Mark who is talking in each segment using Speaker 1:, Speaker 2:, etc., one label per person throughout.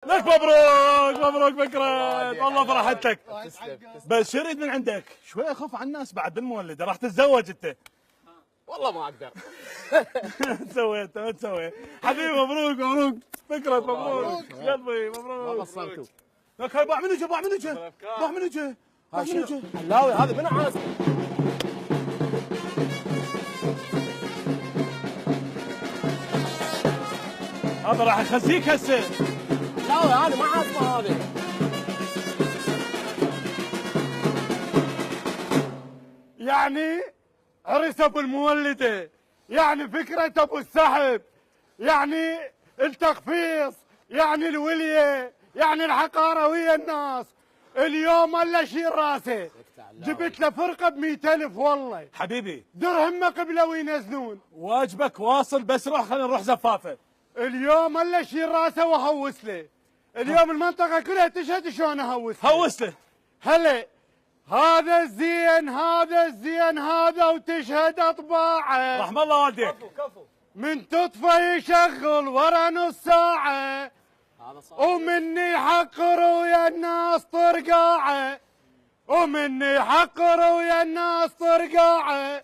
Speaker 1: لك مبروك مبروك فكرة، والله فرحت لك. بس شريد من عندك شوي اخف على الناس بعد بالمولد، راح تتزوج انت.
Speaker 2: والله ما اقدر.
Speaker 1: سويت ما تسوي حبيبي. مبروك مبروك فكرة، مبروك قلبي مبروك.
Speaker 2: ما قصرتوا.
Speaker 1: لك هاي باع منو باع منو باع منو باع منو.
Speaker 2: حلاوي هذا منو عاز؟
Speaker 1: هذا راح يخزيك هسه.
Speaker 2: حلاوي انا ما عازمه هذه.
Speaker 1: يعني عرس ابو المولده، يعني فكره ابو السحب، يعني التخفيص، يعني الوليه، يعني الحقاره ويا الناس. اليوم الا شيل راسه، جبت له فرقه ب100,000 والله حبيبي. درهم ما قبلوا ينزلون. واجبك واصل، بس روح خلينا نروح زفافه. اليوم الا شيل راسه وهوس له. اليوم المنطقه كلها تشهد شلون اهوس له. هوس له. هلا هذا الزين هذا الزين هذا وتشهد اطباعه. رحم الله والديك. كفو من تطفى يشغل ورا نص ساعه. ومني يحقر ويا الناس طرقاعه. ومني يحقر ويا الناس طرقاعه.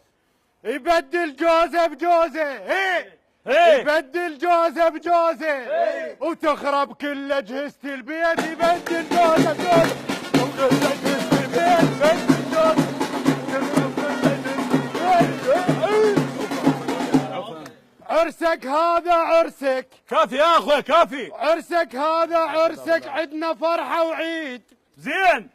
Speaker 1: يبدل جوزه بجوزه. يبدل جوزه بجوزه. وتخرب كل اجهزه البيت. يبدل جوزه بجوزه وكل اجهزه البيت. يبدل جوزه عرسك هذا عرسك. كافي يا اخوي كافي. عرسك هذا عرسك، عندنا فرحه وعيد. زين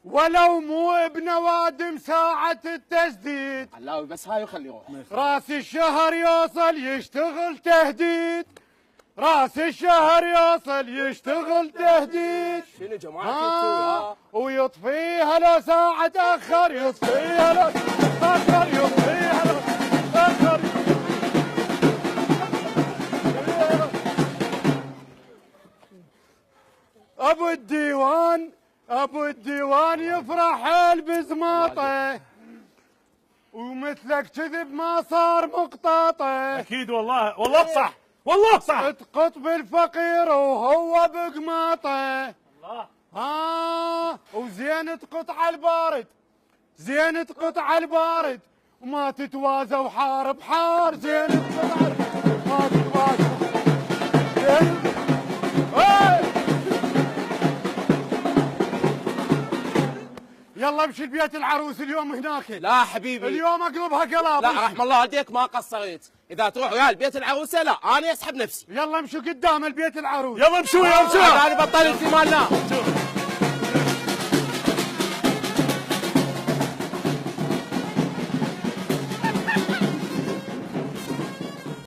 Speaker 1: ولو مو بنوادم ساعة التسديد.
Speaker 2: حلاوي بس هاي وخليه يروح.
Speaker 1: راس الشهر يوصل يشتغل تهديد. راس الشهر يوصل يشتغل تهديد.
Speaker 2: شنو جماعة
Speaker 1: ويطفيها لو ساعة تأخر. يطفيها لو تأخر. يطفيها لو تأخر. ابو الديوان ابو الديوان يفرح حيل بزماطه. ومثلك كذب ما صار مقطاطه. اكيد والله والله صح والله صح. تقط بالفقير وهو بقماطه. الله. وزين تقط على البارد. زين تقط على البارد وما تتوازى وحارب حار. زين تقط على ما تتوازى. زين يلا امشي لبيت العروس اليوم هناك.
Speaker 2: لا حبيبي
Speaker 1: اليوم اقلبها قلاب.
Speaker 2: لا رحم الله والديك ما قصرت. اذا تروح ويا البيت العروسه لا انا اسحب نفسي.
Speaker 1: يلا امشوا قدام البيت العروس. يلا امشوا يا امشوا.
Speaker 2: انا بطلت مالنا.